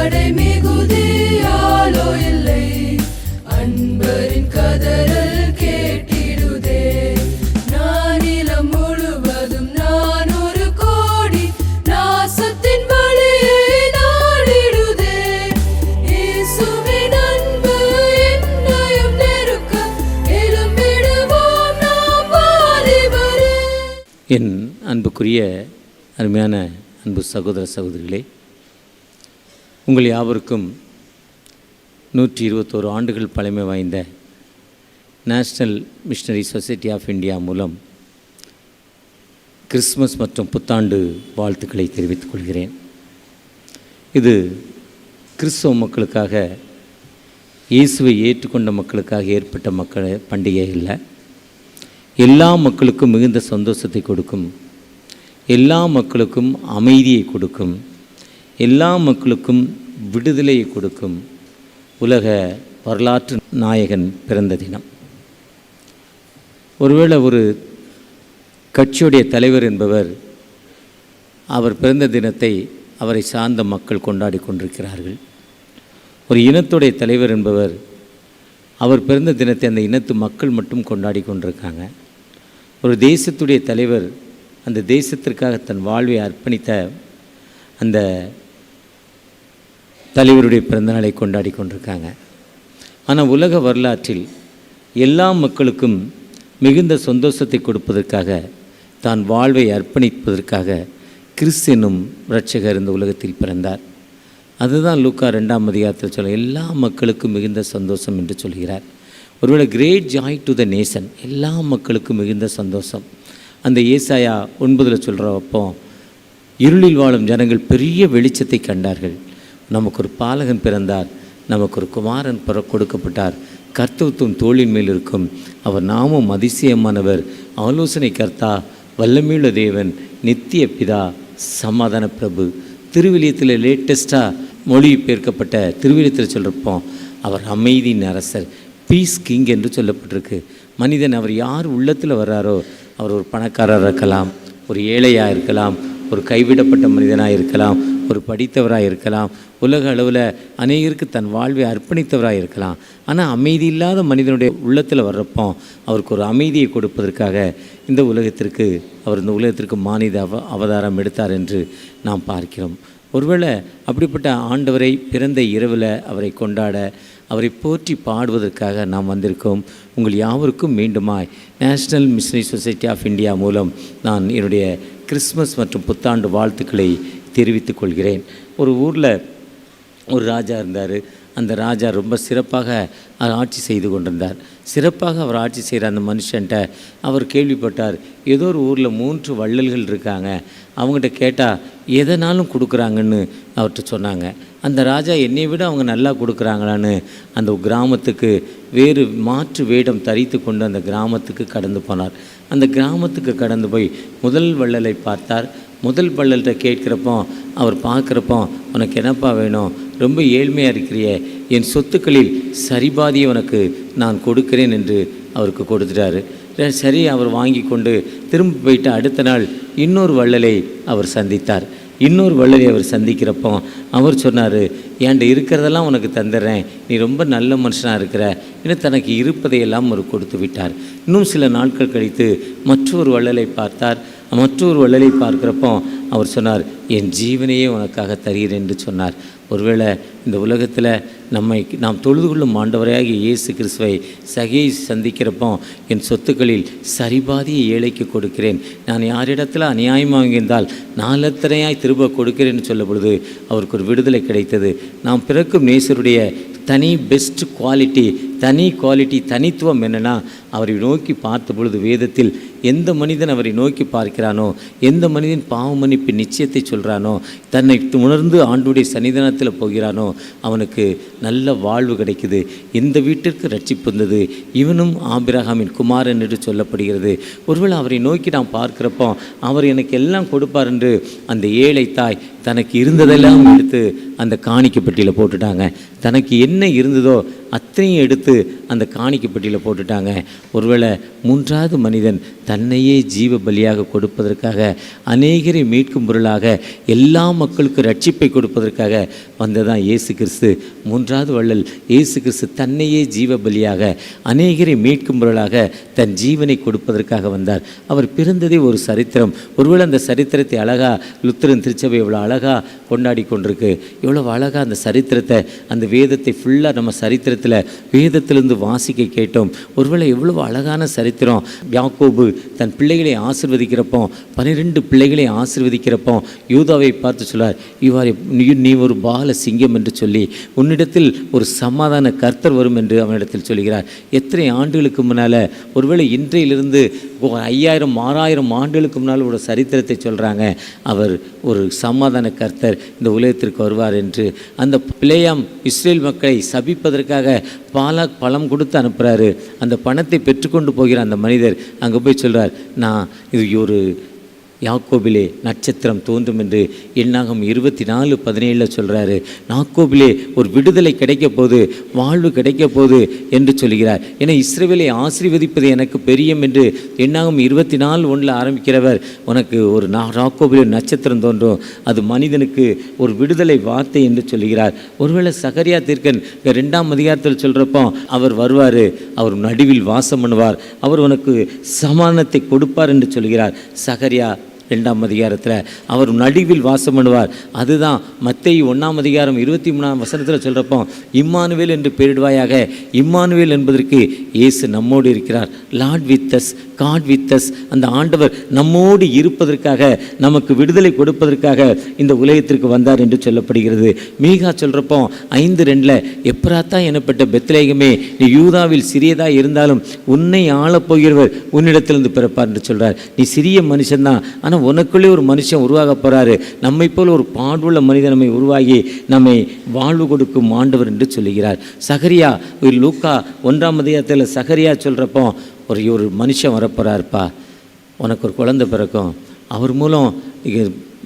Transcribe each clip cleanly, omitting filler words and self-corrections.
தடை மிகுதியாலோ இல்லை, அன்பரின் கதறல் கேட்டிடுதே. நானிலம் முழுவதும் நான் ஒரு கோடி நாசத்தின் வழியை நாடிடுதே. இயேசுவின் அன்பு என்னையும் நெருக்க எழும்பிடுவோம் நாம் வாலிபரே. என் அன்புக்குரிய அருமையான அன்பு சகோதர சகோதரிகளே, உங்கள் யாவருக்கும் 121 ஆண்டுகள் பழமை வாய்ந்த national missionary society of India மூலம் கிறிஸ்மஸ் மற்றும் புத்தாண்டு வாழ்த்துக்களை தெரிவித்துக் கொள்கிறேன். இது கிறிஸ்தவ மக்களுக்காக, இயேசுவை ஏற்றுக்கொண்ட மக்களுக்காக ஏற்பட்ட பண்டிகை இல்லை. எல்லா மக்களுக்கும் மிகுந்த சந்தோஷத்தை கொடுக்கும், எல்லா மக்களுக்கும் அமைதியை கொடுக்கும், எல்லா மக்களுக்கும் விடுதலையை கொடுக்கும் உலக வரலாற்று நாயகன் பிறந்த தினம். ஒருவேளை ஒரு கட்சியுடைய தலைவர் என்பவர் அவர் பிறந்த தினத்தை அவரை சார்ந்த மக்கள் கொண்டாடி கொண்டிருக்கிறார்கள். ஒரு இனத்துடைய தலைவர் என்பவர் அவர் பிறந்த தினத்தை அந்த இனத்து மக்கள் மட்டும் கொண்டாடி கொண்டிருக்காங்க. ஒரு தேசத்துடைய தலைவர் அந்த தேசத்திற்காக தன் வாழ்வை அர்ப்பணித்த அந்த தலைவருடைய பிறந்தநாளை கொண்டாடி கொண்டிருக்காங்க. ஆனால் உலக வரலாற்றில் எல்லா மக்களுக்கும் மிகுந்த சந்தோஷத்தை கொடுப்பதற்காக, தான் வாழ்வை அர்ப்பணிப்பதற்காக கிறிஸ்து என்னும் இரட்சகர் இந்த உலகத்தில் பிறந்தார். அதுதான் லூக்கா 2ஆம் அதிகாரத்தில் சொல்ல எல்லா மக்களுக்கும் மிகுந்த சந்தோஷம் என்று சொல்கிறார். ஒருவேளை great joy to the nation, எல்லா மக்களுக்கும் மிகுந்த சந்தோஷம். அந்த ஏசாயா 9 சொல்கிறப்போ இருளில் வாழும் ஜனங்கள் பெரிய வெளிச்சத்தை கண்டார்கள். நமக்கு ஒரு பாலகன் பிறந்தார், நமக்கு ஒரு குமாரன் கொடுக்கப்பட்டார், கர்த்தத்துவம் தோளின் மேல் இருக்கும், அவர் நாமும் அதிசயமானவர், ஆலோசனை கர்த்தா, வல்லமையுள்ள தேவன், நித்திய பிதா, சமாதான பிரபு. திருவிலியத்தில் லேட்டஸ்ட்டாக மொழிபெயர்க்கப்பட்ட திருவிலியத்தில் சொல்கிறப்போ அவர் அமைதியின் அரசர், பீஸ் கிங் என்று சொல்லப்பட்டிருக்கு. மனிதன் அவர் யார் உள்ளத்தில் வர்றாரோ, அவர் ஒரு பணக்காரராக இருக்கலாம், ஒரு ஏழையாக இருக்கலாம், ஒரு கைவிடப்பட்ட மனிதனாக இருக்கலாம், ஒரு படித்தவராக இருக்கலாம், உலக அளவில் அநேகருக்கு தன் வாழ்வை அர்ப்பணித்தவராக இருக்கலாம். ஆனால் அமைதி இல்லாத மனிதனுடைய உள்ளத்தில் வர்றப்போ அவருக்கு ஒரு அமைதியை கொடுப்பதற்காக இந்த உலகத்திற்கு மானிட அவதாரம் எடுத்தார் என்று நாம் பார்க்கிறோம். ஒருவேளை அப்படிப்பட்ட ஆண்டவரை பிறந்த இரவில் அவரை கொண்டாட, அவரை போற்றி பாடுவதற்காக நாம் வந்திருக்கோம். உங்கள் யாவருக்கும் மீண்டுமாய் national missionary society of India மூலம் நான் என்னுடைய கிறிஸ்மஸ் மற்றும் புத்தாண்டு வாழ்த்துக்களை தெரிவித்துக் கொள்கிறேன். ஒரு ஊரில் ஒரு ராஜா இருந்தார். அந்த ராஜா ரொம்ப சிறப்பாக ஆட்சி செய்து கொண்டிருந்தார். சிறப்பாக அவர் ஆட்சி செய்கிற அந்த மனுஷன்ட்ட அவர் கேள்விப்பட்டார், ஏதோ ஒரு ஊரில் 3 வள்ளல்கள் இருக்காங்க, அவங்ககிட்ட கேட்டால் எதனாலும் கொடுக்குறாங்கன்னு அவர்கிட்ட சொன்னாங்க. அந்த ராஜா என்னை விட அவங்க நல்லா கொடுக்குறாங்களான்னு அந்த கிராமத்துக்கு வேறு மாற்று வேடம் தரித்து கொண்டு அந்த கிராமத்துக்கு கடந்து போனார். அந்த கிராமத்துக்கு கடந்து போய் முதல் வள்ளலை பார்த்தார். முதல் வள்ளல்கிட்ட கேட்குறப்போ அவர் பார்க்குறப்போ, உனக்கு என்னப்பா வேணும், ரொம்ப ஏழ்மையாக இருக்கிறியே, என் சொத்துக்களில் சரிபாதியை உனக்கு நான் கொடுக்கிறேன் என்று அவருக்கு கொடுத்துட்டாரு. சரி, அவர் வாங்கி கொண்டு திரும்ப போயிட்டு அடுத்த நாள் இன்னொரு வள்ளலை அவர் சந்தித்தார். இன்னொரு வள்ளலை அவர் சந்திக்கிறப்போ அவர் சொன்னார், ஏன்ட இருக்கிறதெல்லாம் உனக்கு தந்துடுறேன், நீ ரொம்ப நல்ல மனுஷனாக இருக்கிற, இன்னும் தனக்கு இருப்பதையெல்லாம் அவர் கொடுத்து விட்டார். இன்னும் சில நாட்கள் கழித்து மற்றொரு வள்ளலை பார்த்தார். மற்றொரு வள்ளலை பார்க்குறப்போ அவர் சொன்னார், என் ஜீவனையே உனக்காக தருகிறேன் என்று சொன்னார். ஒருவேளை இந்த உலகத்தில் நாம் தொழுது கொள்ளும் ஆண்டவராகிய இயேசு கிறிஸ்துவை சகையை சந்திக்கிறப்போ, என் சொத்துக்களில் சரிபாதியை ஏழைக்கு கொடுக்கிறேன், நான் யாரிடத்தில் அநியாயமாக வாங்கியிருந்தால் 4 எத்தனையாய் திரும்ப கொடுக்கிறேன்னு சொல்லும் பொழுது அவருக்கு ஒரு விடுதலை கிடைத்தது. நாம் பிறக்கும் நேசருடைய தனி பெஸ்ட் குவாலிட்டி, தனித்துவம் என்னென்னா, அவரை நோக்கி பார்த்த பொழுது வேதத்தில் எந்த மனிதன் அவரை நோக்கி பார்க்கிறானோ, எந்த மனிதன் பாவ மன்னிப்பு நிச்சயத்தை சொல்கிறானோ, தன்னை உணர்ந்து ஆண்டுடைய சன்னிதானத்தில் போகிறானோ, அவனுக்கு நல்ல வாழ்வு கிடைக்குது. இந்த வீட்டிற்கு ரட்சிப்பு வந்தது, இவனும் ஆபிரகாமின் குமாரன் என்று சொல்லப்படுகிறது. ஒருவேளை அவரை நோக்கி நாம் பார்க்குறப்போ அவர் எனக்கு எல்லாம் கொடுப்பார் என்று அந்த ஏழை தாய் தனக்கு இருந்ததெல்லாம் எடுத்து அந்த காணிக்கை பெட்டியில் போட்டுட்டாங்க. தனக்கு என்ன இருந்ததோ அத்தனையும் எடுத்து அந்த காணிக்கை பெட்டியில் போட்டுட்டாங்க. ஒருவேளை மூன்றாவது மனிதன் தன்னையே ஜீவ பலியாக கொடுப்பதற்காக, அநேகரை மீட்கும் பொருளாக, எல்லா மக்களுக்கும் ரட்சிப்பை கொடுப்பதற்காக வந்ததான் இயேசு கிறிஸ்து. மூன்றாவது வள்ளல் இயேசு கிறிஸ்து தன்னையே ஜீவ பலியாக, அநேகரை மீட்கும் பொருளாக தன் ஜீவனை கொடுப்பதற்காக வந்தார். அவர் பிறந்ததே ஒரு சரித்திரம். ஒருவேளை அந்த சரித்திரத்தை அழகாக லுத்தரன் திருச்சபை எவ்வளோ அழகாக கொண்டாடி கொண்டிருக்கு. எவ்வளோ அழகாக அந்த சரித்திரத்தை, அந்த வேதத்தை ஃபுல்லாக நம்ம சரித்திரத்தில் வேதத்திலிருந்து வாசிக்க கேட்டோம். ஒருவேளை எவ்வளோ அழகான சரித்திரம். யாக்கோபு தன் பிள்ளைகளை ஆசீர்வதிக்கிறப்போ, 12 பிள்ளைகளை ஆசீர்வதிக்கிறப்போ யூதாவை பார்த்து சொல்லார், நீ ஒரு பால சிங்கம் என்று சொல்லி, உன்னிடத்தில் ஒரு சமாதான கர்த்தர் வரும் என்று அவனிடத்தில் சொல்கிறார். எத்தனை ஆண்டுகளுக்கு முன்னால், ஒருவேளை இன்றையிலிருந்து 5000 6000 ஆண்டுகளுக்கு முன்னால் ஒரு சரித்திரத்தை சொல்கிறாங்க. அவர் ஒரு சமாதான கர்த்தர் இந்த உலகத்திற்கு வருவார் என்று. அந்த பிலேயாம் இஸ்ரேல் மக்களை சபிப்பதற்காக பாலாக் பழம் கொடுத்து அனுப்புகிறாரு. அந்த பணத்தை பெற்றுக்கொண்டு போகிற அந்த மனிதர் அங்கே போய் சொல்கிறார், நான் இது ஒரு யாக்கோபிலே நட்சத்திரம் தோன்றும் என்று எண்ணாகம் 24:17 சொல்கிறாரு. யாக்கோபிலே ஒரு விடுதலை கிடைக்க போது, வாழ்வு கிடைக்க போது என்று சொல்கிறார். ஏன்னா இஸ்ரவேலை ஆசீர்வதிப்பது எனக்கு பெரியம் என்று எண்ணாகம் 24:1 ஆரம்பிக்கிறவர், உனக்கு ஒரு யாக்கோபிலே நட்சத்திரம் தோன்றும், அது மனிதனுக்கு ஒரு விடுதலை வார்த்தை என்று சொல்கிறார். ஒருவேளை சகரியா தீர்க்கன் 2ஆம் அதிகாரத்தில் சொல்கிறப்போ அவர் வருவார், அவர் நடுவில் வாசம் பண்ணுவார், அவர் உனக்கு சமாதானத்தை கொடுப்பார் என்று சொல்கிறார். சகரியா 2ஆம் அதிகாரத்தில் அவர் நடுவில் வாசம் பண்ணுவார். அதுதான் மத்தேயு 1ஆம் அதிகாரம் 23ஆம் வசனத்தில் சொல்கிறப்போ, இம்மானுவேல் என்று பெயரிடுவாயாக. இம்மானுவேல் என்பதற்கு இயேசு நம்மோடு இருக்கிறார். Lord with us, God with us. அந்த ஆண்டவர் நம்மோடு இருப்பதற்காக, நமக்கு விடுதலை கொடுப்பதற்காக இந்த உலகத்திற்கு வந்தார் என்று சொல்லப்படுகிறது. மீகா சொல்கிறப்போ 5:2 எப்ராத்தா எனப்பட்ட பெத்லேகமே, நீ யூதாவில் சிறியதாக இருந்தாலும் உன்னை ஆளப்போகிறவர் உன்னிடத்திலிருந்து பிறப்பார் என்று சொல்கிறார். நீ சிறிய மனுஷன்தான், ஆனால் உனக்குள்ளே ஒரு மனுஷன் உருவாக போகிறாரு. நம்மை போல் ஒரு பாடுள்ள மனிதன் நம்மை உருவாகி நம்மை வாழ்வு கொடுக்கும் ஆண்டவர் என்று சொல்லுகிறார். சகரியா லூக்கா 1ஆம் அதிகாரத்தில் சகரியா சொல்கிறப்போ, ஒரு மனுஷன் வரப்போகிறாருப்பா, உனக்கு ஒரு குழந்தை பிறக்கும், அவர் மூலம்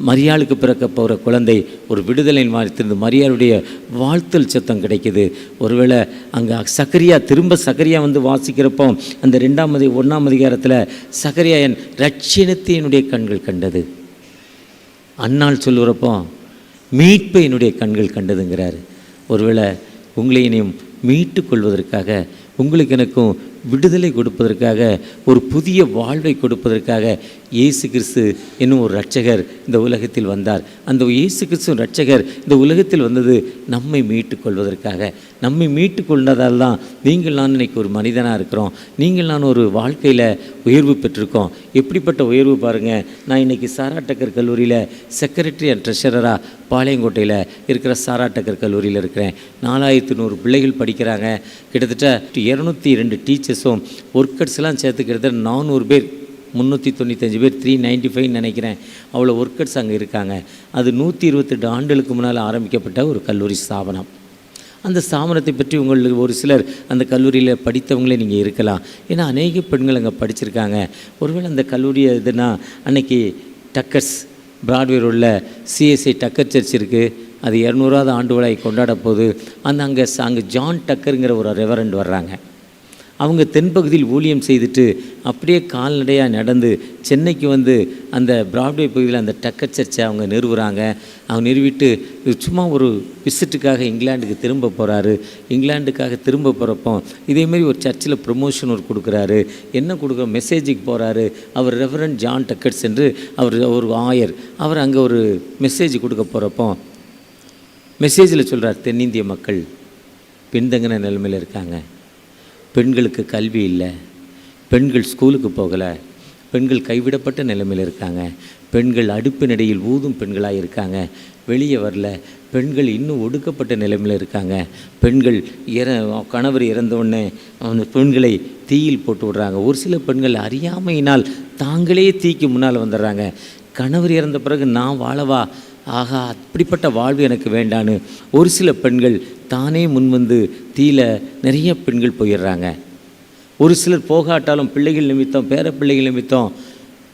மரியாளுக்கு பிறக்க போகிற குழந்தை ஒரு விடுதலை வாழ்த்திருந்து மரியாளுடைய வாழ்த்தல் சத்தம் கிடைக்குது. ஒருவேளை அங்கே சகரியா வந்து வாசிக்கிறப்போ அந்த 1ஆம் அதிகாரத்தில் சகரியா என் ரட்சணத்தை என்னுடைய கண்கள் கண்டது. அன்னாள் சொல்லுறப்போ மீட்பை என்னுடைய கண்கள் கண்டதுங்கிறாரு. ஒருவேளை உங்களை இனியும் மீட்டு கொள்வதற்காக, உங்களுக்கு எனக்கும் விடுதலை கொடுப்பதற்காக, ஒரு புதிய வாழ்வை கொடுப்பதற்காக இயேசு கிறிஸ்து என்னும் ஒரு இரட்சகர் இந்த உலகத்தில் வந்தார். அந்த இயேசு கிறிஸ்து இரட்சகர் இந்த உலகத்தில் வந்தது நம்மை மீட்டு கொள்வதற்காக. நம்மை மீட்டு கொண்டதால் தான் நீங்கள் நான் இன்றைக்கி ஒரு மனிதனாக இருக்கிறோம். நீங்கள் நான் ஒரு வாழ்க்கையில் உயர்வு பெற்றிருக்கோம். எப்படிப்பட்ட உயர்வு பாருங்கள். நான் இன்றைக்கி சாரா டக்கர் கல்லூரியில் செக்ரட்டரி அண்ட் ட்ரெஷரராக பாளையங்கோட்டையில் இருக்கிற சாரா டக்கர் கல்லூரியில் இருக்கிறேன். 4100 பிள்ளைகள் படிக்கிறாங்க. கிட்டத்தட்ட 202 டீச்சர்ஸும் ஒர்க்கர்ஸ்லாம் சேர்த்து கிட்டத்தட்ட 400 பேர், 395 பேர், 395 நினைக்கிறேன், அவ்வளோ ஒர்க்கர்ஸ் அங்கே இருக்காங்க. அது 128 ஆண்டுகளுக்கு முன்னால் ஆரம்பிக்கப்பட்ட ஒரு கல்லூரி ஸ்தாபனம். அந்த ஸ்தாபனத்தை பற்றி உங்களுக்கு ஒரு சிலர் அந்த கல்லூரியில் படித்தவங்களே நீங்கள் இருக்கலாம். ஏன்னா அநேக பெண்கள் அங்கே படிச்சிருக்காங்க. ஒருவேளை அந்த கல்லூரி எதுனா, அன்னைக்கு டக்கர்ஸ் பிராட்வே ரோடில் சிஎஸ்ஐ டக்கர் சர்ச் இருக்குது. அது 200வது ஆண்டு விழாவை கொண்டாட போது அங்கே ஜான் டக்கருங்கிற ஒரு ரெவரண்ட் வர்றாங்க. அவங்க தென்பகுதியில் ஊழியம் செய்துட்டு அப்படியே கால்நடையாக நடந்து சென்னைக்கு வந்து அந்த பிராட்வே பகுதியில் அந்த டக்கர் சர்ச்சை அவங்க நிறுவுகிறாங்க. அவங்க நிறுவிட்டு சும்மா ஒரு விசிட்டுக்காக இங்கிலாந்துக்கு திரும்ப போகிறாரு. இங்கிலாந்துக்காக திரும்ப போகிறப்போ இதேமாரி ஒரு சர்ச்சில் ப்ரொமோஷன் ஒரு கொடுக்குறாரு. என்ன கொடுக்குற மெசேஜுக்கு போகிறாரு. அவர் ரெவரண்ட் ஜான் டக்கர்ஸ் என்று அவர் ஒரு ஆயர். அவர் அங்கே ஒரு மெசேஜ் கொடுக்க போகிறப்போ மெசேஜில் சொல்கிறார், தென்னிந்திய மக்கள் பின்தங்கின நிலைமையில் இருக்காங்க. பெண்களுக்கு கல்வி இல்லை, பெண்கள் ஸ்கூலுக்கு போகலை, பெண்கள் கைவிடப்பட்ட நிலைமையில் இருக்காங்க, பெண்கள் அடுப்பினடியில் ஊதும் பெண்களாக இருக்காங்க, வெளியே வரல, பெண்கள் இன்னும் ஒடுக்கப்பட்ட நிலைமையில் இருக்காங்க, பெண்கள் கணவர் இறந்தவுடனே அந்த பெண்களை தீயில் போட்டு விடுறாங்க. ஒரு சில பெண்கள் அறியாமையினால் தாங்களே தீக்கு முன்னால் வந்துடுறாங்க. கணவர் இறந்த பிறகு நான் வாழவா, ஆகா அப்படிப்பட்ட வாழ்வு எனக்கு வேண்டான்னு ஒரு சில பெண்கள் தானே முன்வந்து தீயில நிறைய பெண்கள் போயிடுறாங்க. ஒரு சிலர் போகாட்டாலும் பிள்ளைகள் நிமித்தம், பேர பிள்ளைகள் நிமித்தம்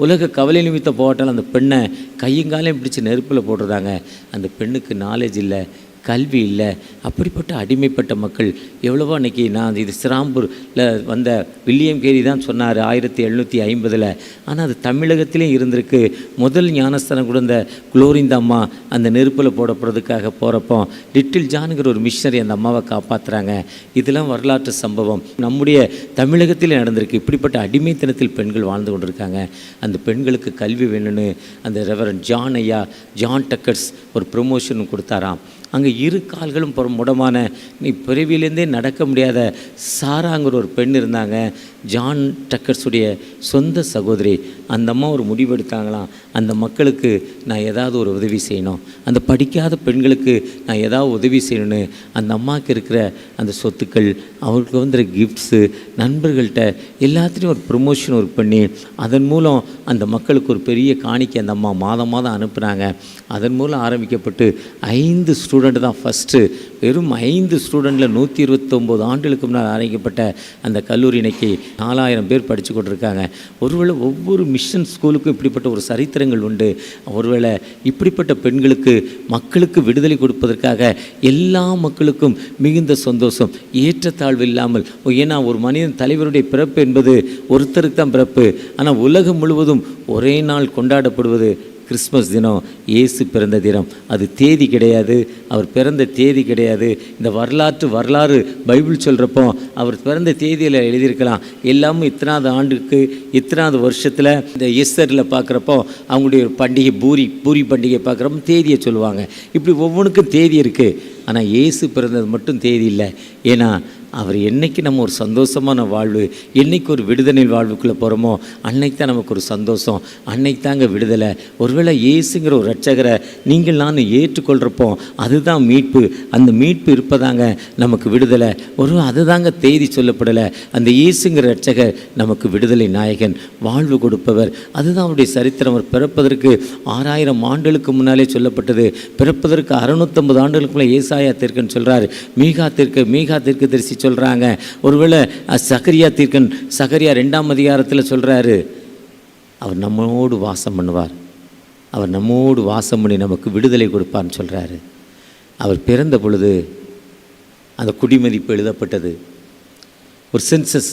உலக கவலை நிமித்தம் போகட்டாலும் அந்த பெண்ணை கையங்காலையும் பிடிச்சி நெருப்பில் போடுறாங்க. அந்த பெண்ணுக்கு நாலேஜ் இல்லை, கல்வி இல்லை. அப்படிப்பட்ட அடிமைப்பட்ட மக்கள் எவ்வளவோ. அன்றைக்கி நான் இது சிராம்பூரில் வந்த வில்லியம் கேரி தான் சொன்னார் 1750. ஆனால் அது தமிழகத்திலையும் இருந்திருக்கு. முதல் ஞானஸ்தானம் கூட இந்த குளோரிந்த அம்மா அந்த நெருப்பில் போடப்படுறதுக்காக போகிறப்போ லிட்டில் ஜானுங்கிற ஒரு மிஷனரி அந்த அம்மாவை காப்பாற்றுறாங்க. இதெல்லாம் வரலாற்று சம்பவம் நம்முடைய தமிழகத்தில் நடந்திருக்கு. இப்படிப்பட்ட அடிமைத்தனத்தில் பெண்கள் வாழ்ந்து கொண்டிருக்காங்க. அந்த பெண்களுக்கு கல்வி வேணும்னு அந்த ரெவரண்ட் ஜான் டக்கர்ஸ் ஒரு ப்ரொமோஷன் கொடுத்தாராம். அங்கே இரு கால்களும் முடமான, நீ பிறவிலேருந்தே நடக்க முடியாத சாராங்கிற ஒரு பெண் இருந்தாங்க. ஜான் டக்கர்ஸுடைய சொந்த சகோதரி. அந்த அம்மா ஒரு முடிவு எடுத்தாங்களாம், அந்த மக்களுக்கு நான் ஏதாவது ஒரு உதவி செய்யணும், அந்த படிக்காத பெண்களுக்கு நான் ஏதாவது உதவி செய்யணும்னு அந்த அம்மாவுக்கு இருக்கிற அந்த சொத்துக்கள், அவருக்கு வந்துற கிஃப்ட்ஸு, நண்பர்கள்ட்ட எல்லாத்துலேயும் ஒரு ப்ரொமோஷன் ஒர்க் பண்ணி அதன் மூலம் அந்த மக்களுக்கு ஒரு பெரிய காணிக்கை அந்த அம்மா மாதம் மாதம் அனுப்புனாங்க. அதன் மூலம் ஆரம்பிக்கப்பட்டு 5 ஸ்டூடெண்ட் தான் ஃபஸ்ட்டு. வெறும் 5 ஸ்டூடெண்ட்டில் 129 ஆண்டுகளுக்கு முன்னால் ஆரம்பிக்கப்பட்ட அந்த கல்லூரி இன்னைக்கு 4000 பேர் படித்து கொண்டிருக்காங்க. ஒருவேளை ஒவ்வொரு மிஷன் ஸ்கூலுக்கும் இப்படிப்பட்ட ஒரு சரித்திரங்கள் உண்டு. ஒருவேளை இப்படிப்பட்ட பெண்களுக்கு மக்களுக்கு விடுதலை கொடுப்பதற்காக எல்லா மக்களுக்கும் மிகுந்த சந்தோஷம், ஏற்றத்தாழ்வு இல்லாமல். ஏன்னா ஒரு மனிதன் தலைவருடைய பிறப்பு என்பது ஒருத்தருக்கு தான் பிறப்பு. ஆனால் உலகம் முழுவதும் ஒரே நாள் கொண்டாடப்படுவது கிறிஸ்மஸ் தினம், இயேசு பிறந்த தினம். அது தேதி கிடையாது, அவர் பிறந்த தேதி கிடையாது. இந்த வரலாறு பைபிள் சொல்கிறப்போ அவர் பிறந்த தேதியில் எழுதியிருக்கலாம். எல்லாமும் இத்தனாவது ஆண்டுக்கு இத்தனாவது வருஷத்தில் இந்த எஸ்தரில் பார்க்குறப்போ அவங்களுடைய ஒரு பண்டிகை பூரி பண்டிகை பார்க்குறப்போ தேதியை சொல்லுவாங்க. இப்படி ஒவ்வொன்றுக்கும் தேதி இருக்குது. ஆனால் இயேசு பிறந்தது மட்டும் தேதி இல்லை. ஏன்னா அவர் என்றைக்கு நம்ம ஒரு சந்தோஷமான வாழ்வு, என்றைக்கு ஒரு விடுதலை வாழ்வுக்குள்ளே போகிறோமோ அன்னைக்கு தான் நமக்கு ஒரு சந்தோஷம், அன்னைக்கு தாங்க விடுதலை. ஒருவேளை இயேசுங்கிற ஒரு ரட்சகரை நீங்கள் நான் ஏற்றுக்கொள்கிறப்போ அதுதான் மீட்பு. அந்த மீட்பு இருப்பதாங்க நமக்கு விடுதலை. அதுதாங்க தேதி சொல்லப்படலை. அந்த இயேசுங்கிற ரட்சகர் நமக்கு விடுதலை நாயகன், வாழ்வு கொடுப்பவர். அதுதான் அவருடைய சரித்திரம். அவர் பிறப்பதற்கு 6000 ஆண்டுகளுக்கு முன்னாலே சொல்லப்பட்டது. பிறப்பதற்கு 650 ஆண்டுகளுக்கு முன்னாலே ஏசாயா தீர்க்கன் சொல்கிறார். மீகா தீர்க்க தரிசி சொல்கிறாங்க. ஒருவேளை சகரியா 2ஆம் அதிகாரத்தில் சொல்கிறாரு, அவர் நம்மோடு வாசம் பண்ணுவார், அவர் நம்மோடு வாசம் பண்ணி நமக்கு விடுதலை கொடுப்பார்னு சொல்கிறாரு. அவர் பிறந்த பொழுது அந்த குடிமதிப்பு எழுதப்பட்டது. ஒரு சென்சஸ்.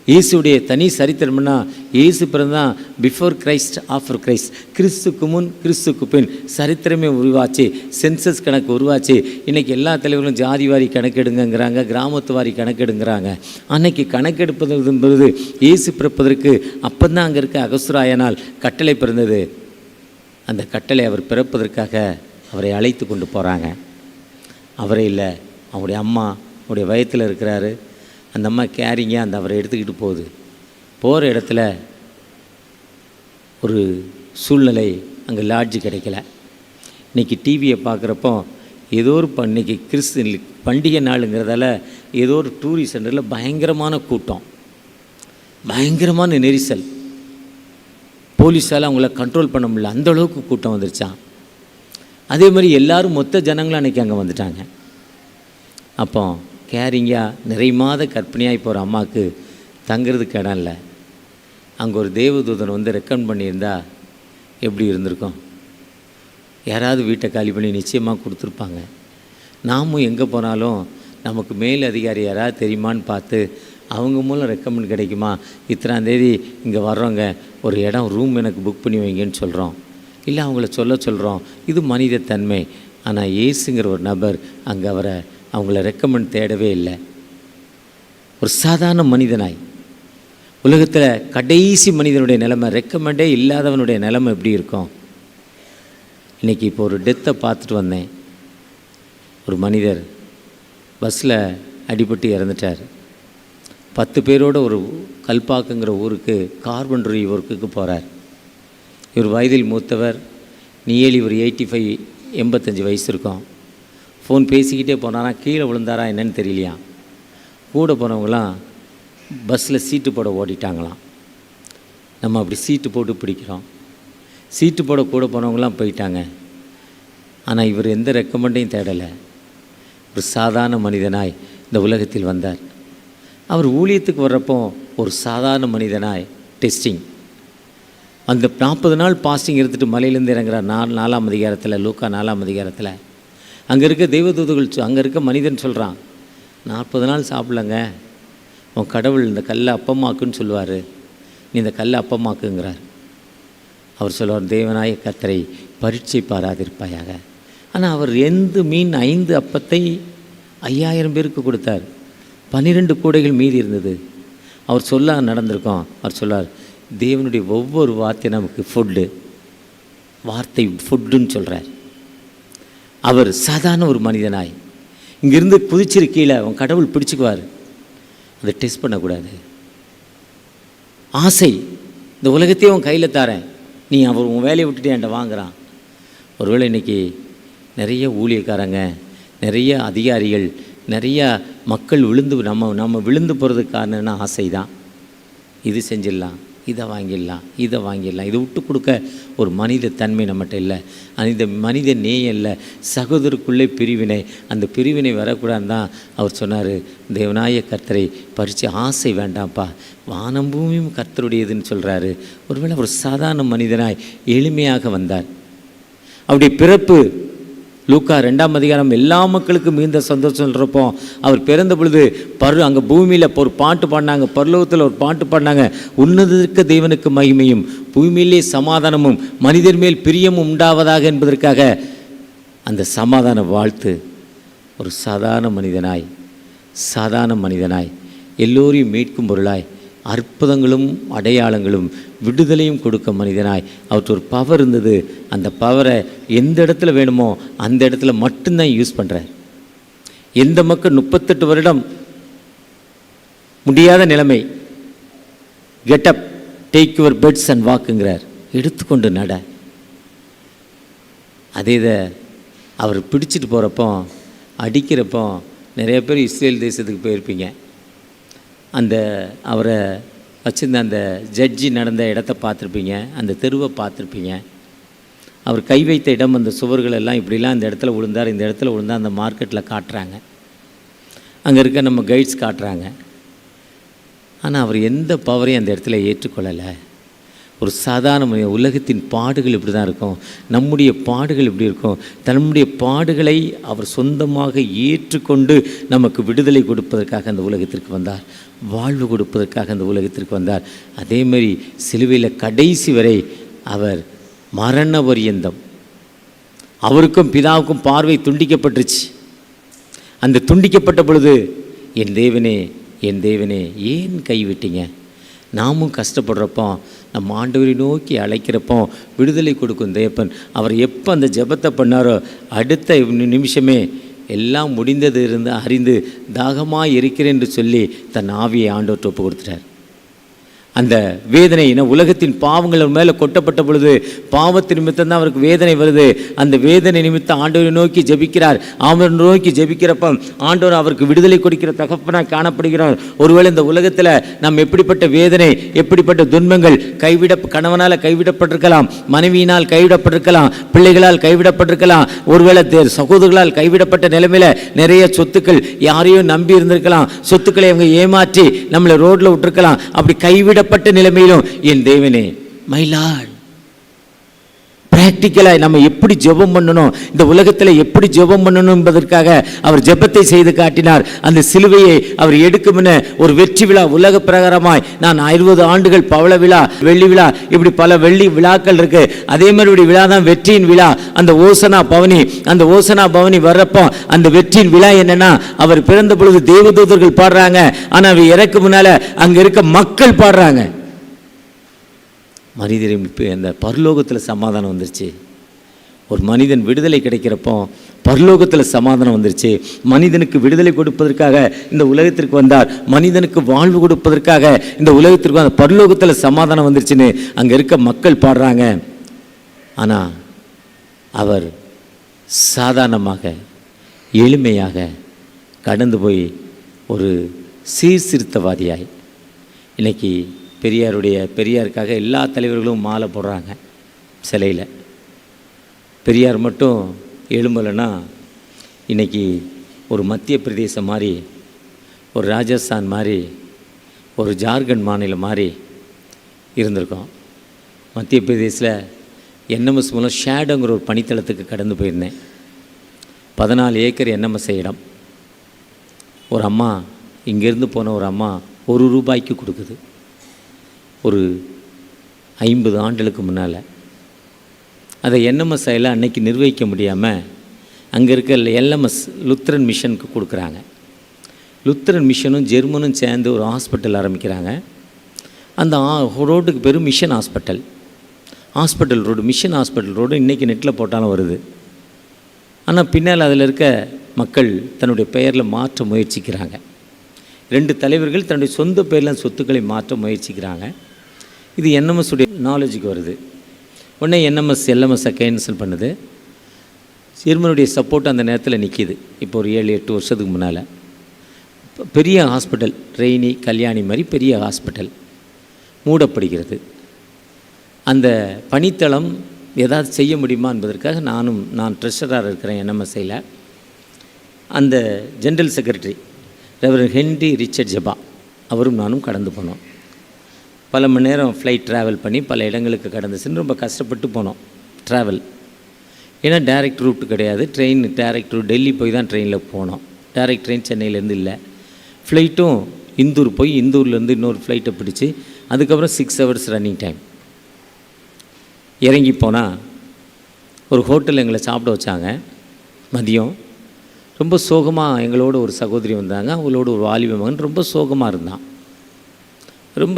இயேசுடைய தனி சரித்திரம்னா இயேசு பிறந்தான் பிஃபோர் கிரைஸ்ட் ஆஃப்டர் கிரைஸ்ட். கிறிஸ்துக்கு முன் கிறிஸ்துக்கு பின் சரித்திரமே உருவாச்சு, சென்சஸ் கணக்கு உருவாச்சு. இன்றைக்கி எல்லா தலைவர்களும் ஜாதி வாரி கணக்கெடுங்கிறாங்க, கிராமத்து வாரி கணக்கெடுங்கிறாங்க. அன்னைக்கு கணக்கெடுப்பது என்பது இயேசு பிறப்பதற்கு அப்போதான் அங்கே இருக்க அகசுராயனால் கட்டளை பிறந்தது. அந்த கட்டளை அவர் பிறப்பதற்காக அவரை அழைத்து கொண்டு போகிறாங்க. அவரே இல்லை, அவருடைய அம்மா அவருடைய வயத்தில் இருக்கிறாரு. அந்த அம்மா கேரிங்க அந்த அவரை எடுத்துக்கிட்டு போகிற இடத்துல ஒரு சூழ்நிலை, அங்கே லாட்ஜு கிடைக்கல. இன்றைக்கி டிவியை பார்க்குறப்போ ஏதோ ஒரு இன்றைக்கி பண்டிகை நாளுங்கிறதால ஏதோ ஒரு டூரிஸ்ட் சென்டரில் பயங்கரமான கூட்டம், பயங்கரமான நெரிசல். போலீஸால் அவங்கள கண்ட்ரோல் பண்ண முடியல, அந்தளவுக்கு கூட்டம் வந்துருச்சான். அதே மாதிரி எல்லோரும் மொத்த ஜனங்களும் அன்றைக்கி அங்கே வந்துட்டாங்க. அப்போ கேரிங்காக நிறைய மாத கர்ப்பிணியாகி போகிற அம்மாவுக்கு தங்கிறதுக்கு இடம் இல்லை. அங்கே ஒரு தேவதூதன் வந்து ரெக்கமெண்ட் பண்ணியிருந்தா எப்படி இருந்திருக்கும்? யாராவது வீட்டை காலி பண்ணி நிச்சயமாக கொடுத்துருப்பாங்க. நாமும் எங்கே போனாலும் நமக்கு மேல் அதிகாரி யாராவது தெரியுமான்னு பார்த்து அவங்க மூலம் ரெக்கமெண்ட் கிடைக்குமா, இத்தனாந்தேதி இங்கே வர்றவங்க ஒரு இடம் ரூம் எனக்கு புக் பண்ணி வைங்கன்னு சொல்கிறோம், இல்லை அவங்கள சொல்கிறோம். இது மனித தன்மை. ஆனால் இயேசுங்கிற ஒரு நபர் அங்கே அவங்கள ரெக்கமெண்ட் தேடவே இல்லை. ஒரு சாதாரண மனிதனாய், உலகத்தில் கடைசி மனிதனுடைய நிலைமை, ரெக்கமெண்டே இல்லாதவனுடைய நிலைமை எப்படி இருக்கும்? இன்றைக்கி இப்போ ஒரு டெத்தை பார்த்துட்டு வந்தேன். ஒரு மனிதர் பஸ்ஸில் அடிபட்டு இறந்துட்டார். 10 பேரோடு ஒரு கல்பாக்குங்கிற ஊருக்கு கார்பன்ட்ரி ஒர்க்குக்கு போகிறார். இவர் வயதில் மூத்தவர், நியர்லி ஒரு 85 வயசு இருக்கும். ஃபோன் பேசிக்கிட்டே போனாரா, கீழே விழுந்தாரா என்னன்னு தெரியலையா. கூட போனவங்களாம் பஸ்ஸில் சீட்டு போட ஓடிட்டாங்களாம். நம்ம அப்படி சீட்டு போட்டு பிடிக்கிறோம். சீட்டு போட கூட போனவங்களாம் போயிட்டாங்க. ஆனால் இவர் எந்த ரெக்கமெண்டையும் தேடலை. ஒரு சாதாரண மனிதனாய் இந்த உலகத்தில் வந்தார். அவர் ஊழியத்துக்கு வர்றப்போ ஒரு சாதாரண மனிதனாய் டெஸ்டிங். அந்த 40 நாள் பாஸ்டிங் எடுத்துகிட்டு மலையிலேருந்து இறங்குறார். 4ஆம் அதிகாரத்தில், லூக்கா 4ஆம் அதிகாரத்தில். அங்கே இருக்க தெய்வதூதர்கள் அங்கே இருக்க மனிதன் சொல்கிறான், 40 நாள் சாப்பிடலங்க, உன் கடவுள் இந்த கல்லை அப்பமாக்குன்னு சொல்லுவார், நீ இந்த கல்லை அப்பமாக்குங்கிறார். அவர் சொல்லுவார், தேவனாய கர்த்தரை பரீட்சை பாராதிருப்பாயாக. ஆனால் அவர் 2 மீன் 5 அப்பத்தை 5000 பேருக்கு கொடுத்தார். 12 கூடைகள் மீதி இருந்தது. அவர் சொல்ல நடந்திருக்கோம். அவர் சொல்லார், தேவனுடைய ஒவ்வொரு வார்த்தை நமக்கு ஃபுட்டு, வார்த்தை ஃபுட்டுன்னு சொல்கிறார். அவர் சாதாரண ஒரு மனிதனாய் இங்கிருந்து குதிச்சிரு கீழே, அவன் கடவுள் பிடிச்சிக்குவார். அதை டெஸ்ட் பண்ணக்கூடாது. ஆசை, இந்த உலகத்தையும் அவன் கையில் தாரேன், நீ அவர் உன் வேலையை விட்டுட்டு என்கிட்ட வாங்குறான். ஒருவேளை இன்றைக்கி நிறைய ஊழியக்காரங்க, நிறைய அதிகாரிகள், நிறைய மக்கள் விழுந்து நம்ம விழுந்து போகிறதுக்கு காரணம்னா ஆசை தான். இது செஞ்சிடலாம், இதை வாங்கிடலாம், இதை வாங்கிடலாம். இதை விட்டு கொடுக்க ஒரு மனித தன்மை நம்மகிட்ட இல்லை. அந்த மனித நேயம் இல்லை, சகோதரருக்குள்ளே பிரிவினை. அந்த பிரிவினை வரக்கூடாதுன்னு தான் அவர் சொன்னார், தேவனாய கர்த்தரை பரிச்சு ஆசை வேண்டாம்ப்பா, வானம் பூமியும் கர்த்தருடையதுன்னு சொல்கிறாரு. ஒருவேளை ஒரு சாதாரண மனிதனாய் எளிமையாக வந்தார். அவருடைய பிறப்பு லூக்கா 2ஆம் அதிகாரம் எல்லா மக்களுக்கும் மிகுந்த சந்தோஷம் சொல்கிறப்போ, அவர் பிறந்த பொழுது அங்கே பூமியில் ஒரு பாட்டு பாடினாங்க, பரலோகத்தில் ஒரு பாட்டு பாடினாங்க, உன்னதற்கு தேவனுக்கு மகிமையும் பூமியிலே சமாதானமும் மனிதர் மேல் பிரியமும் உண்டாவதாக என்பதற்காக அந்த சமாதான வாழ்த்து. ஒரு சாதாரண மனிதனாய் எல்லோரையும் மீட்கும் பொருளாய் அற்புதங்களும் அடையாளங்களும் விடுதலையும் கொடுக்க மனிதனாய் அவருக்கு ஒரு பவர் இருந்தது. அந்த பவரை எந்த இடத்துல வேணுமோ அந்த இடத்துல மட்டும்தான் யூஸ் பண்ணுறார். எந்த மக்கள் 38 வருடம் முடியாத நிலைமை, get up, take your beds and வாக்குங்கிறார், எடுத்துக்கொண்டு நட. அதே இதை அவர் பிடிச்சிட்டு போகிறப்போ, அடிக்கிறப்போ நிறைய பேர் இஸ்ரேல் தேசத்துக்கு போயிருப்பீங்க. அந்த அவரை வச்சுருந்த அந்த ஜட்ஜி நடந்த இடத்த பார்த்துருப்பீங்க, அந்த தெருவை பார்த்துருப்பீங்க. அவர் கை வைத்த இடம், அந்த சுவர்கள் எல்லாம் இப்படிலாம் இந்த இடத்துல விழுந்தார், இந்த இடத்துல விழுந்தார், அந்த மார்க்கெட்டில் காட்டுறாங்க, அங்கே இருக்க நம்ம கைட்ஸ் காட்டுறாங்க. ஆனால் அவர் எந்த பவரையும் அந்த இடத்துல ஏற்றுக்கொள்ளலை. ஒரு சாதாரண உலகத்தின் பாடுகள் இப்படி தான் இருக்கும், நம்முடைய பாடுகள் இப்படி இருக்கும். தன்னுடைய பாடுகளை அவர் சொந்தமாக ஏற்றுக்கொண்டு நமக்கு விடுதலை கொடுப்பதற்காக அந்த உலகத்திற்கு வந்தார், வாழ்வு கொடுப்பதற்காக அந்த உலகத்திற்கு வந்தார். அதேமாதிரி சிலுவையில் கடைசி வரை அவர் மரண பரியந்தம், அவருக்கும் பிதாவுக்கும் பார்வை துண்டிக்கப்பட்டுருச்சு. அந்த துண்டிக்கப்பட்ட பொழுது, என் தேவனே என் தேவனே ஏன் கைவிட்டீங்க? நாமும் கஷ்டப்படுறப்போ, நம்ம ஆண்டவரை நோக்கி அழைக்கிறப்போ விடுதலை கொடுக்கும் தேவன். அவர் எப்போ அந்த ஜெபத்தை பண்ணாரோ அடுத்த நிமிஷமே எல்லாம் முடிந்தது இருந்து அறிந்து தாகமாக இருக்கிறேன் என்று சொல்லி தன் ஆவியை ஆண்டவர்கிட்ட ஒப்பு கொடுத்துட்டார். அந்த வேதனை உலகத்தின் பாவங்கள் மேலே கொட்டப்பட்ட பொழுது பாவத்தின் நிமித்தம் தான் அவருக்கு வேதனை வருது. அந்த வேதனை நிமித்தம் ஆண்டவரை நோக்கி ஜெபிக்கிறார். அவரை நோக்கி ஜெபிக்கிறப்ப ஆண்டவர் அவருக்கு விடுதலை கொடுக்கிற தகப்பனாய் காணப்படுகிறார். ஒருவேளை இந்த உலகத்தில் நம்ம எப்படிப்பட்ட வேதனை, எப்படிப்பட்ட துன்பங்கள், கணவனால் கைவிடப்பட்டிருக்கலாம், மனைவியினால் கைவிடப்பட்டிருக்கலாம், பிள்ளைகளால் கைவிடப்பட்டிருக்கலாம், ஒருவேளை சகோதரர்களால் கைவிடப்பட்ட நிலைமையில் நிறைய சொத்துக்கள் யாரையும் நம்பி இருந்திருக்கலாம், சொத்துக்களை அவங்க ஏமாற்றி நம்மளை ரோட்டில் விட்டுருக்கலாம். அப்படி கைவிட நிலைமையிலும் என் தேவனே, மை லார்ட், பிராக்டிக்கலாக நம்ம எப்படி ஜெபம் பண்ணணும், இந்த உலகத்தில் எப்படி ஜெபம் பண்ணணும் என்பதற்காக அவர் ஜெபத்தை செய்து காட்டினார். அந்த சிலுவையை அவர் எடுக்கும் ஒரு வெற்றி விழா, உலக பிரகாரமாய் நான் 60 ஆண்டுகள் பவள விழா, வெள்ளி விழா, இப்படி பல வெள்ளி விழாக்கள் இருக்கு. அதே மாதிரி விழா தான் வெற்றியின் விழா. அந்த ஓசனா பவனி வர்றப்போ அந்த வெற்றியின் விழா என்னன்னா, அவர் பிறந்த பொழுது தேவதூதர்கள் பாடுறாங்க, ஆனா அவர் இறக்கு முன்னால அங்க இருக்க மக்கள் பாடுறாங்க. மனிதரின் அந்த பரலோகத்தில் சமாதானம் வந்துருச்சு. ஒரு மனிதன் விடுதலை கிடைக்கிறப்போ பரலோகத்தில் சமாதானம் வந்துருச்சு. மனிதனுக்கு விடுதலை கொடுப்பதற்காக இந்த உலகத்திற்கு வந்தார், மனிதனுக்கு வாழ்வு கொடுப்பதற்காக இந்த உலகத்திற்கு வந்த பரலோகத்தில் சமாதானம் வந்துருச்சுன்னு அங்கே இருக்க மக்கள் பாடுறாங்க. ஆனால் அவர் சாதாரணமாக எளிமையாக கடந்து போய் ஒரு சீர்திருத்தவாதியாய், இன்னைக்கு பெரியாருக்காக எல்லா தலைவர்களும் மாலை போடுறாங்க சிலையில். பெரியார் மட்டும் எழும்பலைன்னா இன்றைக்கி ஒரு மத்திய பிரதேசம் மாதிரி, ஒரு ராஜஸ்தான் மாதிரி, ஒரு ஜார்க்கண்ட் மாநிலம் மாதிரி இருந்திருக்கோம். மத்திய பிரதேசில் என்எம்எஸ் மூலம் ஷேடோங்கிற ஒரு பணித்தளத்துக்கு கடந்து போயிருந்தேன். 14 ஏக்கர் என்எம்எஸ் இடம். ஒரு அம்மா இங்கேருந்து போன ஒரு அம்மா ₹1 கொடுக்குது. ஒரு 50 ஆண்டுகளுக்கு முன்னால் அதை என்எம்எஸ் எல்லாம் அன்னைக்கு நிர்வகிக்க முடியாமல் அங்கே இருக்க எல்எம்எஸ் லுத்ரன் மிஷனுக்கு கொடுக்குறாங்க. லுத்ரன் மிஷனும் ஜெர்மனும் சேர்ந்து ஒரு ஹாஸ்பிட்டல் ஆரம்பிக்கிறாங்க. அந்த ரோட்டுக்கு பேர் mission hospital road. Mission hospital road இன்றைக்கி நெட்டில் போட்டாலும் வருது. ஆனால் பின்னால் அதில் இருக்க மக்கள் தன்னுடைய பெயரில் மாற்ற முயற்சிக்கிறாங்க. 2 தலைவர்கள் தன்னுடைய சொந்த பெயரில் சொத்துக்களை மாற்ற முயற்சிக்கிறாங்க. இது என்எம்எஸ் உடைய நாலேஜுக்கு வருது. உடனே என்எம்எஸ் எல்எம்எஸ்ஸை கேன்சல் பண்ணுது. ஜெர்மனுடைய சப்போர்ட் அந்த நேரத்தில் நிற்கிது. இப்போ ஒரு 7-8 வருஷத்துக்கு முன்னால் பெரிய ஹாஸ்பிட்டல், ரெய்னி கல்யாணி மாதிரி பெரிய ஹாஸ்பிட்டல் மூடப்படுகிறது. அந்த பணித்தளம் ஏதாவது செய்ய முடியுமா என்பதற்காக நான் ட்ரெஷராக இருக்கிறேன் என்எம்எஸ்ஐயில். அந்த general secretary reverend Henry Richard Jeba அவரும் நானும் கடந்து போனோம். பல மணி நேரம் ஃப்ளைட் ட்ராவல் பண்ணி பல இடங்களுக்கு கடந்து சென்று ரொம்ப கஷ்டப்பட்டு போனோம் ட்ராவல். ஏன்னா டைரக்ட் ரூட் கிடையாது. ட்ரெயின் டைரக்ட் ரூட் டெல்லி போய் தான் ட்ரெயினில் போனோம். டைரக்ட் ட்ரெயின் சென்னையிலேருந்து இல்லை. ஃப்ளைட்டும் இந்தூர் போய் இந்தூர்லேருந்து இன்னொரு ஃப்ளைட்டை பிடிச்சி அதுக்கப்புறம் 6 hours ரன்னிங் டைம். இறங்கி போனால் ஒரு ஹோட்டலில் எங்களை சாப்பிட வச்சாங்க. மதியம் ரொம்ப சோகமாக எங்களோட ஒரு சகோதரி வந்தாங்க. அவங்களோட ஒரு வாலிப மகன் ரொம்ப சோகமாக இருந்தான்.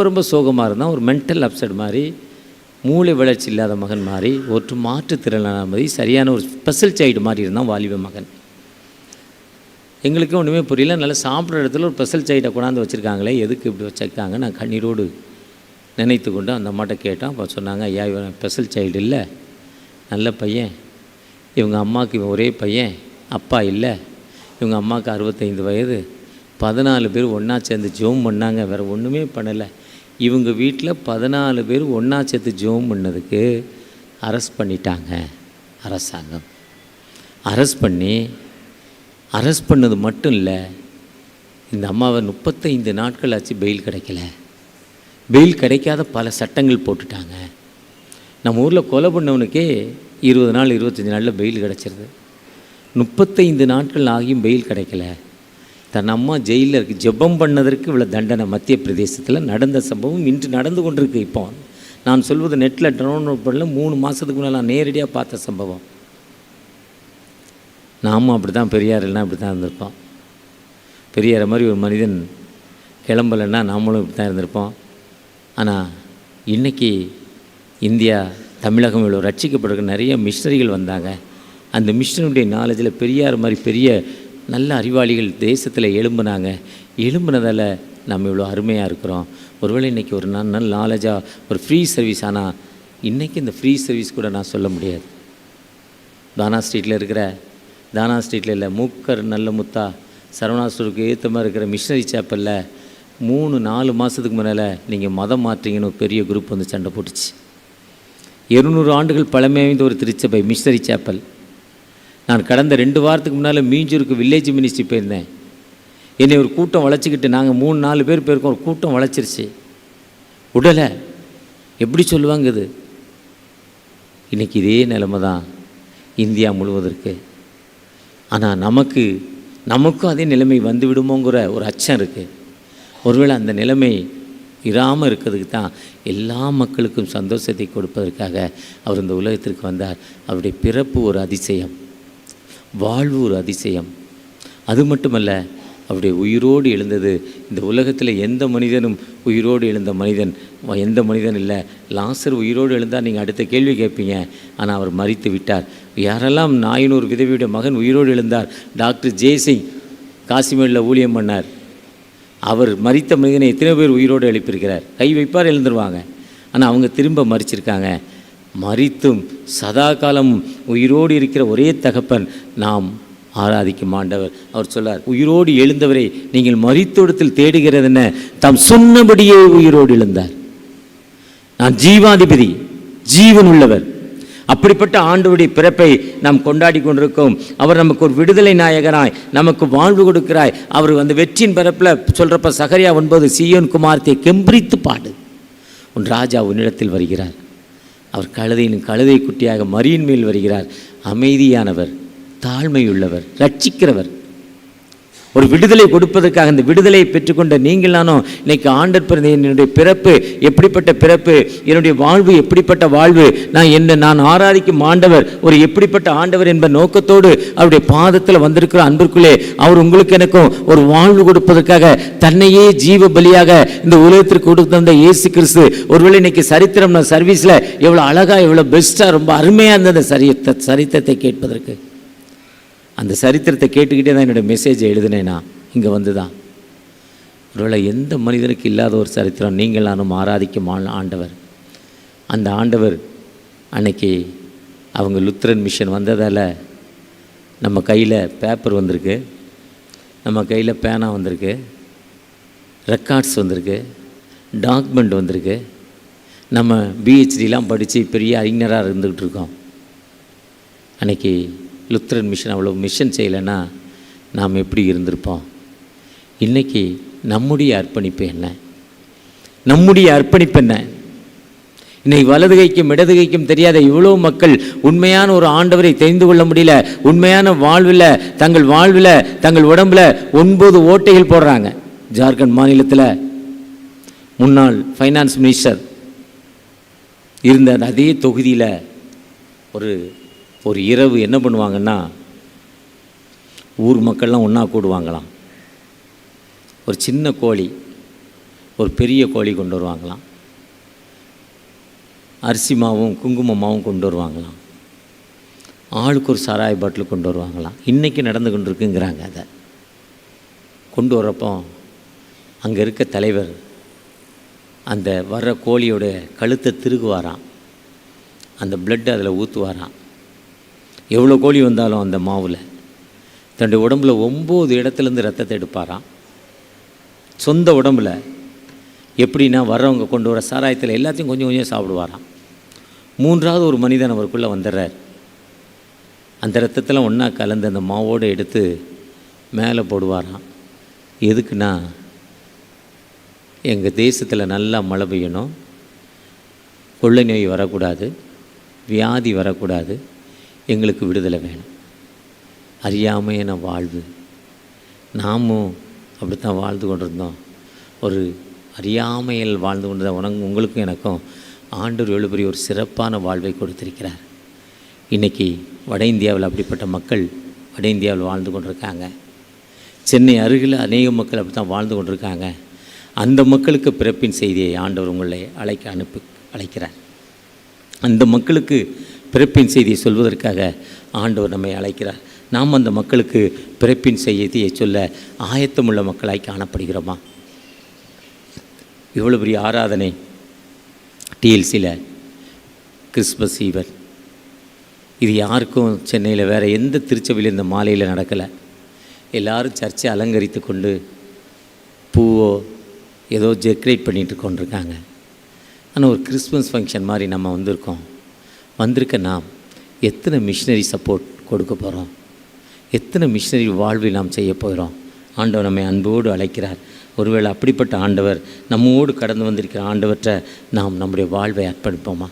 ரொம்ப சோகமாக இருந்தான். ஒரு மென்டல் அப்செட் மாதிரி, மூளை வளர்ச்சி இல்லாத மகன் மாதிரி, ஒரு மாற்றுத்திறனான மாதிரி, சரியான ஒரு ஸ்பெஷல் சைல்டு மாதிரி இருந்தான் வாலிப மகன். எங்களுக்கு ஒன்றுமே புரியல. நல்லா சாப்பிட்ற இடத்துல ஒரு ஸ்பெஷல் சைடை கொண்டாந்து வச்சுருக்காங்களே, எதுக்கு இப்படி வச்சுருக்காங்க? நான் கண்ணீரோடு நினைத்து கொண்டு அந்த அம்மாட்ட கேட்டோம். அப்போ சொன்னாங்க, ஐயா இவன் ஸ்பெஷல் சைல்டு இல்லை, நல்ல பையன். இவங்க அம்மாவுக்கு இவன் ஒரே பையன், அப்பா இல்லை. இவங்க அம்மாவுக்கு 65 வயது. 14 பேர் ஒன்றா சேர்ந்து ஜோம் பண்ணாங்க, வேறு ஒன்றுமே பண்ணலை. இவங்க வீட்டில் 14 பேர் ஒன்றா சேர்த்து ஜோம் பண்ணதுக்கு அரெஸ்ட் பண்ணிட்டாங்க அரசாங்கம். அரெஸ்ட் பண்ணது மட்டும் இல்லை, இந்த அம்மாவை 35 நாட்கள் ஆச்சு பெயில் கிடைக்கல. பெயில் கிடைக்காத பல சட்டங்கள் போட்டுட்டாங்க. நம்ம ஊரில் கொலை பண்ணவனுக்கே 20 நாள் 25 நாளில் பெயில் கிடச்சிருது. 35 நாட்கள் ஆகியும் பெயில் கிடைக்கல. தன் அம்மா ஜெயிலில் இருக்குது. ஜெபம் பண்ணதற்கு இவ்வளோ தண்டனை மத்திய பிரதேசத்தில் நடந்த சம்பவம் இன்று நடந்து கொண்டிருக்கு. இப்போ நான் சொல்வது நெட்டில் டவுன்லோட் பண்ணல, 3 மாதத்துக்கு முன்னால் நான் நேரடியாக பார்த்த சம்பவம். நாமும் அப்படி தான், பெரியார் இல்லைனா இப்படி தான் இருந்திருப்போம். பெரியாரை மாதிரி ஒரு மனிதன் கிளம்பலைன்னா நாமளும் இப்படி தான் இருந்திருப்போம். ஆனால் இன்றைக்கி இந்தியா, தமிழகம் இவ்வளோ ரட்சிக்கப்படுறதுக்கு நிறைய மிஷனரிகள் வந்தாங்க. அந்த மிஷனுடைய நாலேஜில் பெரியார் மாதிரி பெரிய நல்ல அறிவாளிகள் தேசத்தில் எழும்புனதால் நம்ம இவ்வளோ அருமையாக இருக்கிறோம். ஒருவேளை இன்றைக்கி ஒரு நல்ல நாலேஜாக ஒரு ஃப்ரீ சர்வீஸ், ஆனால் இன்றைக்கி இந்த ஃப்ரீ சர்வீஸ் கூட நான் சொல்ல முடியாது. தானா ஸ்ட்ரீட்டில் இல்லை, மூக்கர் நல்ல முத்தா சரவணாஸ்டருக்கு ஏற்ற மாதிரி இருக்கிற மிஷனரி சேப்பலில் 3-4 மாதத்துக்கு முன்னால் நீங்கள் மதம் மாற்றீங்கன்னு ஒரு பெரிய குரூப் வந்து சண்டை போட்டுச்சு. 200 ஆண்டுகள் பழமை வாய்ந்த ஒரு திருச்சபை மிஷனரி சேப்பல். நான் கடந்த 2 வாரத்துக்கு முன்னால் மீஞ்சூருக்கு வில்லேஜ் மினிஸ்ட்ரி போயிருந்தேன். என்னை ஒரு கூட்டம் வளைச்சிக்கிட்டு, நாங்கள் 3-4 பேர் போயிருக்கோம், ஒரு கூட்டம் வளைச்சிருச்சு. உடலை எப்படி சொல்லுவாங்க இது? இன்றைக்கி இதே நிலைமை தான் இந்தியா முழுவதற்கு. ஆனால் நமக்கும் அதே நிலைமை வந்து விடுமோங்கிற ஒரு அச்சம் இருக்குது. ஒருவேளை அந்த நிலைமை இராமல் இருக்கிறதுக்கு தான் எல்லா மக்களுக்கும் சந்தோஷத்தை கொடுப்பதற்காக அவர் இந்த உலகத்திற்கு வந்தார். அவருடைய பிறப்பு ஒரு அதிசயம், வாழ்வு ஒரு அதிசயம். அது மட்டுமல்ல, அவருடைய உயிரோடு எழுந்தது. இந்த உலகத்தில் எந்த மனிதனும் உயிரோடு எழுந்த மனிதன் எந்த மனிதன் இல்லை. லாசர் உயிரோடு எழுந்தால் நீங்கள் அடுத்த கேள்வி கேட்பீங்க. ஆனால் அவர் மரித்து விட்டார். யாரெல்லாம் நாயனூர் விதவியுடைய மகன் உயிரோடு எழுந்தார்? டாக்டர் ஜெய்சிங் காசிமேடில் ஊழியம் பண்ணார். அவர் மரித்த மனிதனை எத்தனை பேர் உயிரோடு எழுப்பியிருக்கிறார்? கை வைப்பார், எழுந்துருவாங்க. ஆனால் அவங்க திரும்ப மரிச்சிருக்காங்க. மரித்தும் சதா காலம் உயிரோடு இருக்கிற ஒரே தகப்பன் நாம் ஆராதிக்கும் ஆண்டவர். அவர் சொல்லார், உயிரோடு எழுந்தவரை நீங்கள் மரித்தோடத்தில் தேடுகிறதுன்னு தாம் சொன்னபடியே உயிரோடு எழுந்தார். நான் ஜீவாதிபதி, ஜீவன் உள்ளவர். அப்படிப்பட்ட ஆண்டவருடைய பிறப்பை நாம் கொண்டாடி கொண்டிருக்கோம். அவர் நமக்கு ஒரு விடுதலை நாயகனாய் நமக்கு வாழ்வு கொடுக்கிறாய். அவர் அந்த வெற்றியின் பிறப்பில் சொல்கிறப்ப சகரியா 9 சீயோன் குமார்த்தியை கெம்பரித்து பாடு, உன் ராஜா உன்னிடத்தில் வருகிறார். அவர் கழுதை குட்டியாக மரியின் மேல் வருகிறார். அமைதியானவர், தாழ்மையுள்ளவர், ரட்சிக்கிறவர், ஒரு விடுதலை கொடுப்பதற்காக. அந்த விடுதலையை பெற்றுக்கொண்ட நீங்கள் நானும் இன்னைக்கு ஆண்டவர் பிறந்த என்னுடைய பிறப்பு எப்படிப்பட்ட பிறப்பு, என்னுடைய வாழ்வு எப்படிப்பட்ட வாழ்வு, நான் ஆராதிக்கும் ஆண்டவர் ஒரு எப்படிப்பட்ட ஆண்டவர் என்ப நோக்கத்தோடு அவருடைய பாதத்தில் வந்திருக்கிற அன்பிற்குள்ளே அவர் உங்களுக்கு எனக்கும் ஒரு வாழ்வு கொடுப்பதற்காக தன்னையே ஜீவ பலியாக இந்த உலகத்திற்கு கொடுத்த இயேசு கிறிஸ்து. ஒருவேளை இன்னைக்கு சரித்திரம் சர்வீஸில் எவ்வளோ அழகாக, எவ்வளோ பெஸ்ட்டாக, ரொம்ப அருமையாக இருந்தது சரித்திரத்தை கேட்பதற்கு. அந்த சரித்திரத்தை கேட்டுக்கிட்டே தான் என்னுடைய மெசேஜை எழுதினேன்னா இங்கே வந்து தான். ஒருவேளை எந்த மனிதனுக்கு இல்லாத ஒரு சரித்திரம், நீங்கள் நானும் ஆராதிக்கும் ஆண்டவர். அந்த ஆண்டவர் அன்னைக்கு அவங்க லுத்ரன் மிஷன் வந்ததால் நம்ம கையில் பேப்பர் வந்திருக்கு, நம்ம கையில் பேனா வந்திருக்கு, ரெக்கார்ட்ஸ் வந்திருக்கு, டாக்குமெண்ட் வந்திருக்கு. நம்ம பிஹெச்டிலாம் படித்து பெரிய அறிஞராக இருந்துக்கிட்டு இருக்கோம். அன்றைக்கி லுத்ரன் மிஷன் அவ்வளோ மிஷன் செய்யலைன்னா நாம் எப்படி இருந்திருப்போம்? இன்றைக்கி நம்முடைய அர்ப்பணிப்பு என்ன? நம்முடைய அர்ப்பணிப்பு என்ன? இன்னைக்கு வலது கைக்கும் இடது கைக்கும் தெரியாத இவ்வளோ மக்கள் உண்மையான ஒரு ஆண்டவரை தெரிந்து கொள்ள முடியல. உண்மையான வாழ்வில், தங்கள் உடம்பில் 9 ஓட்டைகள் போடுறாங்க. ஜார்க்கண்ட் மாநிலத்தில் முன்னாள் ஃபைனான்ஸ் மினிஸ்டர் இருந்த அதே தொகுதியில் ஒரு இரவு என்ன பண்ணுவாங்கன்னா, ஊர் மக்கள்லாம் ஒன்றா கூடுவாங்களாம். ஒரு சின்ன கோழி, ஒரு பெரிய கோழி கொண்டு வருவாங்களாம். அரிசி மாவும் குங்குமமாவும் கொண்டு வருவாங்களாம். ஆளுக்கு ஒரு சாராய பாட்டில் கொண்டு வருவாங்களாம். இன்றைக்கி நடந்து கொண்டு இருக்குங்கிறாங்க. அதை கொண்டு வரப்போ அங்கே இருக்க தலைவர் அந்த வர்ற கோழியோட கழுத்தை திருகுவாராம். அந்த பிளட் அதில் ஊற்றுவாராம். எவ்வளோ கோழி வந்தாலும் அந்த மாவில் தன்னுடைய உடம்புல 9 இடத்துலேருந்து ரத்தத்தை எடுப்பாராம். சொந்த உடம்புல எப்படின்னா வர்றவங்க கொண்டு வர சாராயத்தில் எல்லாத்தையும் கொஞ்சம் கொஞ்சம் சாப்பிடுவாராம். 3வது ஒரு மனிதன் அவருக்குள்ளே வந்துடுறார். அந்த ரத்தத்தில் ஒன்றா கலந்து அந்த மாவோடு எடுத்து மேலே போடுவாராம். எதுக்குன்னா, எங்கள் தேசத்தில் நல்லா மழை பெய்யணும், கொள்ளை நோய் வரக்கூடாது, வியாதி வரக்கூடாது, எங்களுக்கு விடுதலை வேணும். அறியாமையான வாழ்வு. நாமும் அப்படித்தான் வாழ்ந்து கொண்டிருந்தோம். ஒரு அறியாமையில் வாழ்ந்து கொண்டிருந்த உங்களுக்கும் எனக்கும் ஆண்டவர் எவ்வளோ பெரிய ஒரு சிறப்பான வாழ்வை கொடுத்திருக்கிறார். இன்றைக்கி வட இந்தியாவில் அப்படிப்பட்ட மக்கள் வட இந்தியாவில் வாழ்ந்து கொண்டிருக்காங்க. சென்னை அருகில் அநேக மக்கள் அப்படி தான் வாழ்ந்து கொண்டிருக்காங்க. அந்த மக்களுக்கு பிறப்பின் செய்தியை ஆண்டவர் உங்களை அழைக்கிறார். அந்த மக்களுக்கு பிறப்பின் செய்தியை சொல்வதற்காக ஆண்டவர் நம்மை அழைக்கிறார். நாம் அந்த மக்களுக்கு பிறப்பின் செய்தியை சொல்ல ஆயத்தமுள்ள மக்களாய் காணப்படுகிறோமா? இவ்வளோ பெரிய ஆராதனை டிஎல்சியில் கிறிஸ்மஸ் ஈவன் இது யாருக்கும் சென்னையில் வேறு எந்த திருச்சபையில் இந்த மாலையில் நடக்கலை. எல்லோரும் சர்ச்சை அலங்கரித்து கொண்டு பூவோ ஏதோ டெக்கரேட் பண்ணிட்டு கொண்டிருக்காங்க. ஆனால் ஒரு கிறிஸ்மஸ் ஃபங்க்ஷன் மாதிரி நம்ம வந்திருக்க நாம் எத்தனை மிஷினரி சப்போர்ட் கொடுக்க போகிறோம்? எத்தனை மிஷினரி வாழ்வில் நாம் செய்ய போகிறோம்? ஆண்டவர் நம்மை அன்போடு அழைக்கிறார். ஒருவேளை அப்படிப்பட்ட ஆண்டவர் நம்மோடு கடந்து வந்திருக்கிற ஆண்டவற்றை நாம் நம்முடைய வாழ்வை அர்ப்பணிப்போமா?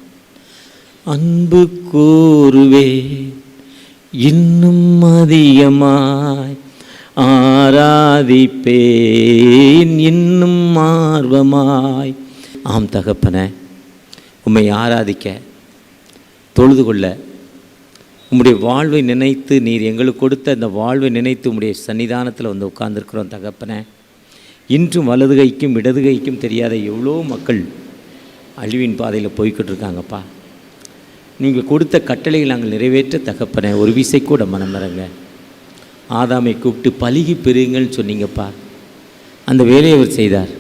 அன்பு கூறுவே இன்னும் அதிகமாய் ஆராதிப்பேன் இன்னும் ஆர்வமாய். ஆம் தகப்பனே, உம்மை ஆராதிக்க, தொழுது கொள்ள, உம்முடைய வாழ்வை நினைத்து, நீர் எங்களுக்கு கொடுத்த இந்த வாழ்வை நினைத்து உம்முடைய சன்னிதானத்தில் வந்து உட்கார்ந்துருக்கிறோம் தகப்பனே. இன்றும் வலது கைக்கும் இடது கைக்கும் தெரியாத எவ்வளோ மக்கள் அழிவின் பாதையில் போய்கிட்டு இருக்காங்கப்பா. நீங்கள் கொடுத்த கட்டளையை நாங்கள் நிறைவேற்ற தகப்பனே ஒரு விசை கூட மனமிறங்க. ஆதாமை கூப்பிட்டு பலுகி பெறுங்கள்னு சொன்னீங்கப்பா, அந்த வேலையை அவர் செய்தார்.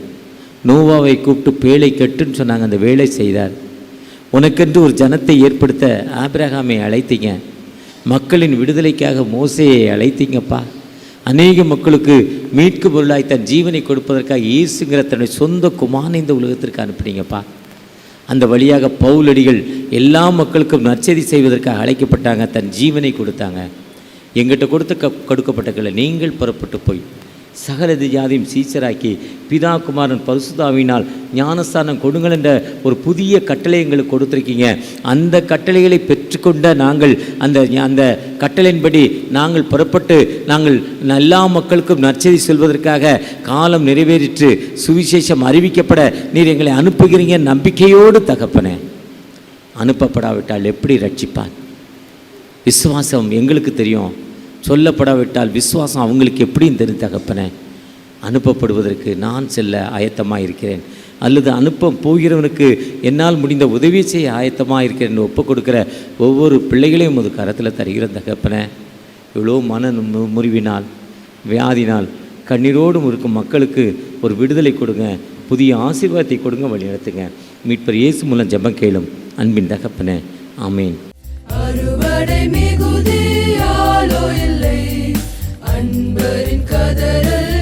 நோவாவை கூப்பிட்டு பேழை கட்டுன்னு சொன்னாங்க, அந்த வேலை செய்தார். உனக்கென்று ஒரு ஜனத்தை ஏற்படுத்த ஆபிரகாமை அழைத்தீங்க. மக்களின் விடுதலைக்காக மோசேயை அழைத்தீங்கப்பா. அநேக மக்களுக்கு மீட்கு பொருளாய் தன் ஜீவனை கொடுப்பதற்காக இயேசுங்கிற தன்னுடைய சொந்த குமாரனை இந்த உலகத்திற்கு அனுப்புனீங்கப்பா. அந்த வழியாக பவுலடிகள் எல்லா மக்களுக்கும் நற்செய்தி செய்வதற்காக அழைக்கப்பட்டாங்க, தன் ஜீவனை கொடுத்தாங்க. எங்கிட்ட கொடுக்கப்பட்ட நீங்கள் புறப்பட்டு போய் சகல ஜாதியும் சீச்சராக்கி பிதா குமாரன் பரிசுத்தாவினால் ஞானஸ்தானம் கொடுங்கள் என்ற ஒரு புதிய கட்டளை எங்களுக்கு கொடுத்துருக்கீங்க. அந்த கட்டளைகளை பெற்றுக்கொண்ட நாங்கள் அந்த கட்டளையின்படி நாங்கள் புறப்பட்டு நாங்கள் எல்லா மக்களுக்கும் நற்செய்தி சொல்வதற்காக காலம் நிறைவேறிற்று, சுவிசேஷம் அறிவிக்கப்பட நீர் எங்களை அனுப்புகிறீங்க நம்பிக்கையோடு தகப்பனே. அனுப்பப்படாவிட்டால் எப்படி ரட்சிப்பார்? விசுவாசம் எங்களுக்கு தெரியும், சொல்லப்படாவிட்டால் விசுவாசம் அவங்களுக்கு எப்படின்னு தெரியும் தகப்பனே. அனுப்பப்படுவதற்கு நான் செல்ல ஆயத்தமாக இருக்கிறேன், அல்லது அனுப்ப போகிறவனுக்கு என்னால் முடிந்த உதவி செய்ய ஆயத்தமாக இருக்கிறேன் ஒப்புக் கொடுக்குற ஒவ்வொரு பிள்ளைகளையும் ஒரு கரத்தில் தருகிற தகப்பனே. இவ்வளோ மன முறிவினால் வியாதினால் கண்ணீரோடும் இருக்கும் மக்களுக்கு ஒரு விடுதலை கொடுங்க, புதிய ஆசீர்வாதத்தை கொடுங்க, வழிநடத்துங்க. மீட்பர் இயேசு மூலம் ஜெபம் கேளும் அன்பின் தகப்பனே, ஆமேன். அறுவடை மிகுதியாலோ இல்லை, அன்பரின் கதறல்